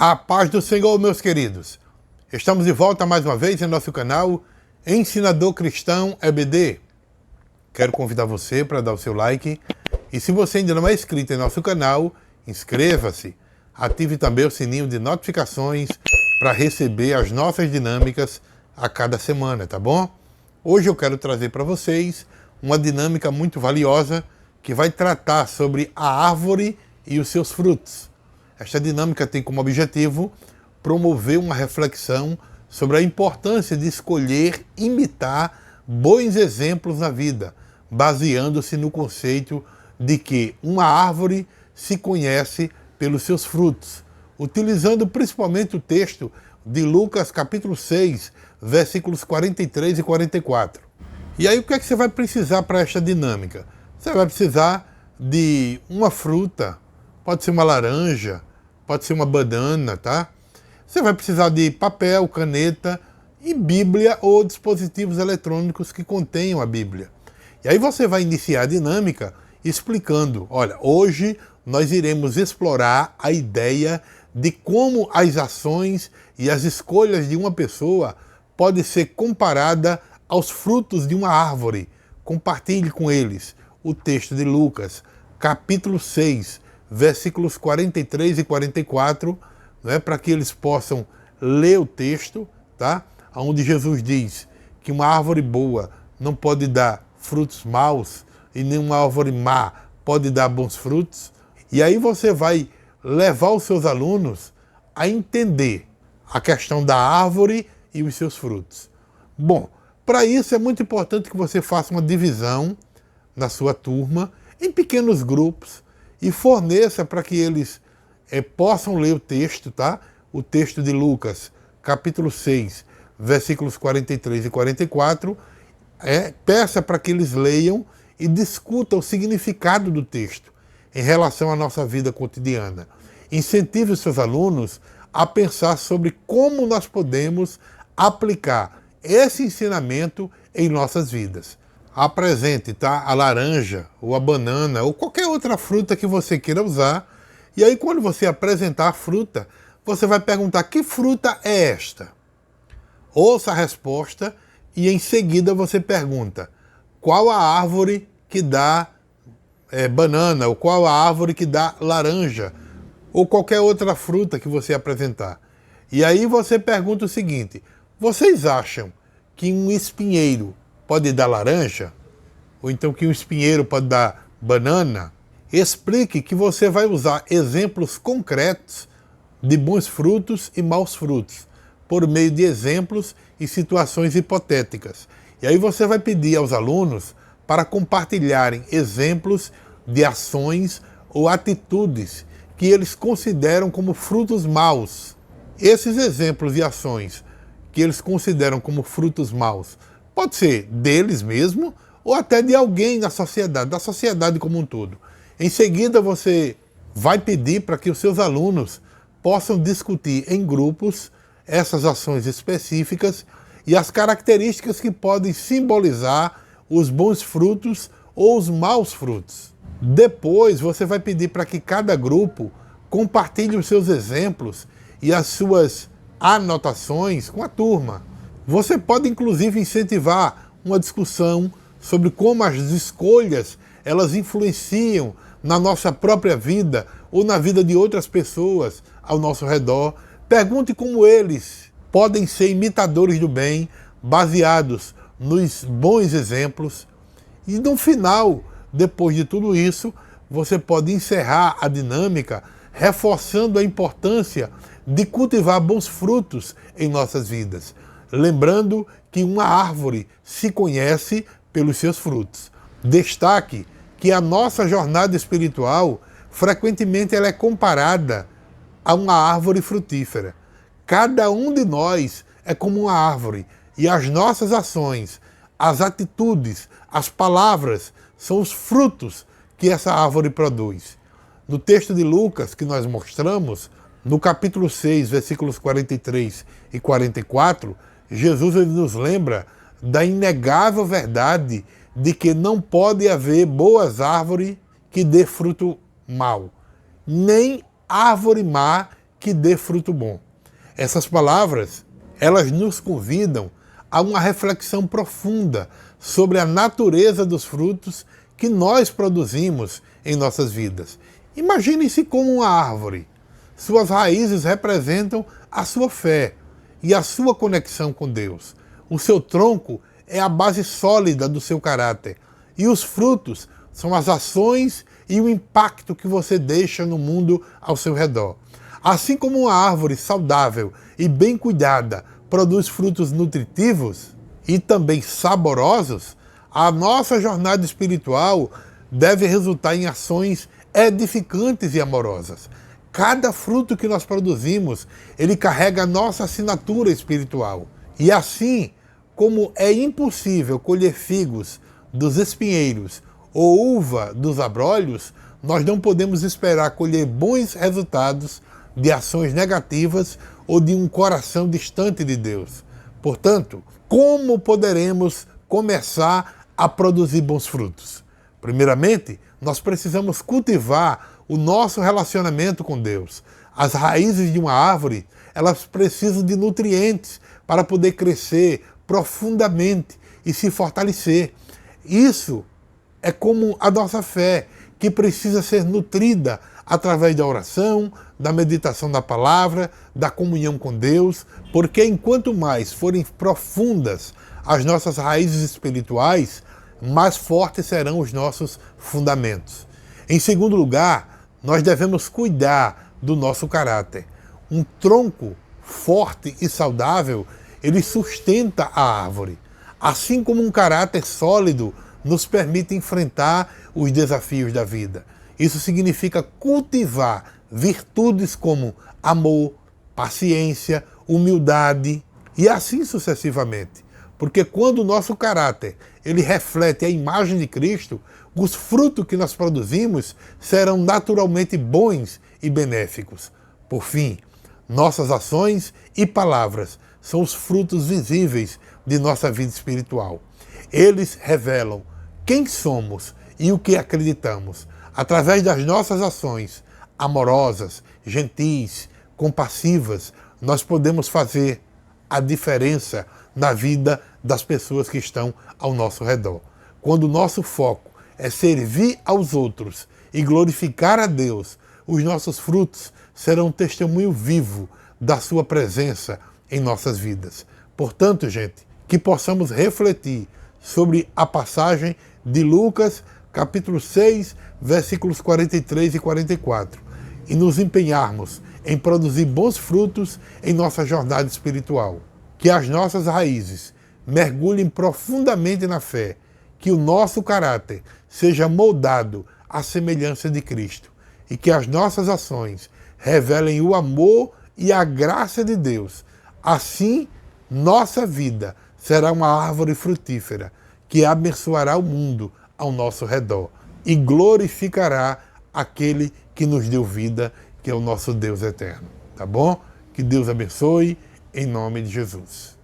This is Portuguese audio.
A paz do Senhor, meus queridos. Estamos de volta mais uma vez em nosso canal Ensinador Cristão EBD. Quero convidar você para dar o seu like. E se você ainda não é inscrito em nosso canal, inscreva-se. Ative também o sininho de notificações para receber as nossas dinâmicas a cada semana, tá bom? Hoje eu quero trazer para vocês uma dinâmica muito valiosa que vai tratar sobre a árvore e os seus frutos. Esta dinâmica tem como objetivo promover uma reflexão sobre a importância de escolher imitar bons exemplos na vida, baseando-se no conceito de que uma árvore se conhece pelos seus frutos, utilizando principalmente o texto de Lucas capítulo 6, versículos 43 e 44. E aí o que é que você vai precisar para esta dinâmica? Você vai precisar de uma fruta, pode ser uma laranja, pode ser uma banana, tá? Você vai precisar de papel, caneta e Bíblia ou dispositivos eletrônicos que contenham a Bíblia. E aí você vai iniciar a dinâmica explicando, olha, hoje nós iremos explorar a ideia de como as ações e as escolhas de uma pessoa podem ser comparadas aos frutos de uma árvore. Compartilhe com eles o texto de Lucas, capítulo 6, versículos 43 e 44, né, para que eles possam ler o texto, tá? Onde Jesus diz que uma árvore boa não pode dar frutos maus e nenhuma árvore má pode dar bons frutos. E aí você vai levar os seus alunos a entender a questão da árvore e os seus frutos. Bom, para isso é muito importante que você faça uma divisão na sua turma em pequenos grupos e forneça para que eles possam ler o texto, tá? O texto de Lucas, capítulo 6, versículos 43 e 44. Peça para que eles leiam e discutam o significado do texto em relação à nossa vida cotidiana. Incentive os seus alunos a pensar sobre como nós podemos aplicar esse ensinamento em nossas vidas. Apresente, tá? A laranja, ou a banana, ou qualquer outra fruta que você queira usar. E aí, quando você apresentar a fruta, você vai perguntar: que fruta é esta? Ouça a resposta e em seguida você pergunta: qual a árvore que dá banana? Ou qual a árvore que dá laranja? Ou qualquer outra fruta que você apresentar. E aí você pergunta o seguinte: vocês acham que um espinheiro pode dar laranja? Ou então que um espinheiro pode dar banana? Explique que você vai usar exemplos concretos de bons frutos e maus frutos, por meio de exemplos e situações hipotéticas. E aí você vai pedir aos alunos para compartilharem exemplos de ações ou atitudes que eles consideram como frutos maus. Esses exemplos e ações que eles consideram como frutos maus pode ser deles mesmo ou até de alguém na sociedade, da sociedade como um todo. Em seguida, você vai pedir para que os seus alunos possam discutir em grupos essas ações específicas e as características que podem simbolizar os bons frutos ou os maus frutos. Depois, você vai pedir para que cada grupo compartilhe os seus exemplos e as suas anotações com a turma. Você pode, inclusive, incentivar uma discussão sobre como as escolhas elas influenciam na nossa própria vida ou na vida de outras pessoas ao nosso redor. Pergunte como eles podem ser imitadores do bem, baseados nos bons exemplos. E no final, depois de tudo isso, você pode encerrar a dinâmica reforçando a importância de cultivar bons frutos em nossas vidas. Lembrando que uma árvore se conhece pelos seus frutos. Destaque que a nossa jornada espiritual, frequentemente ela é comparada a uma árvore frutífera. Cada um de nós é como uma árvore e as nossas ações, as atitudes, as palavras são os frutos que essa árvore produz. No texto de Lucas que nós mostramos, no capítulo 6, versículos 43 e 44, Jesus ele nos lembra da inegável verdade de que não pode haver boas árvores que dê fruto mau, nem árvore má que dê fruto bom. Essas palavras, elas nos convidam a uma reflexão profunda sobre a natureza dos frutos que nós produzimos em nossas vidas. Imagine-se como uma árvore. Suas raízes representam a sua fé e a sua conexão com Deus. O seu tronco é a base sólida do seu caráter. E os frutos são as ações e o impacto que você deixa no mundo ao seu redor. Assim como uma árvore saudável e bem cuidada produz frutos nutritivos e também saborosos, a nossa jornada espiritual deve resultar em ações edificantes e amorosas. Cada fruto que nós produzimos, ele carrega a nossa assinatura espiritual. E assim como é impossível colher figos dos espinheiros ou uva dos abrolhos, nós não podemos esperar colher bons resultados de ações negativas ou de um coração distante de Deus. Portanto, como poderemos começar a produzir bons frutos? Primeiramente, nós precisamos cultivar o nosso relacionamento com Deus. As raízes de uma árvore, elas precisam de nutrientes para poder crescer profundamente e se fortalecer. Isso é como a nossa fé, que precisa ser nutrida através da oração, da meditação da palavra, da comunhão com Deus, porque enquanto mais forem profundas as nossas raízes espirituais, mais fortes serão os nossos fundamentos. Em segundo lugar, nós devemos cuidar do nosso caráter. Um tronco forte e saudável, ele sustenta a árvore. Assim como um caráter sólido nos permite enfrentar os desafios da vida. Isso significa cultivar virtudes como amor, paciência, humildade e assim sucessivamente. Porque quando o nosso caráter ele reflete a imagem de Cristo, os frutos que nós produzimos serão naturalmente bons e benéficos. Por fim, nossas ações e palavras são os frutos visíveis de nossa vida espiritual. Eles revelam quem somos e o que acreditamos. Através das nossas ações amorosas, gentis, compassivas, nós podemos fazer a diferença na vida das pessoas que estão ao nosso redor. Quando o nosso foco é servir aos outros e glorificar a Deus, os nossos frutos serão um testemunho vivo da sua presença em nossas vidas. Portanto, gente, que possamos refletir sobre a passagem de Lucas, capítulo 6, versículos 43 e 44, e nos empenharmos em produzir bons frutos em nossa jornada espiritual. Que as nossas raízes mergulhem profundamente na fé, que o nosso caráter seja moldado à semelhança de Cristo e que as nossas ações revelem o amor e a graça de Deus. Assim, nossa vida será uma árvore frutífera que abençoará o mundo ao nosso redor e glorificará aquele que nos deu vida, que é o nosso Deus eterno. Tá bom? Que Deus abençoe, em nome de Jesus.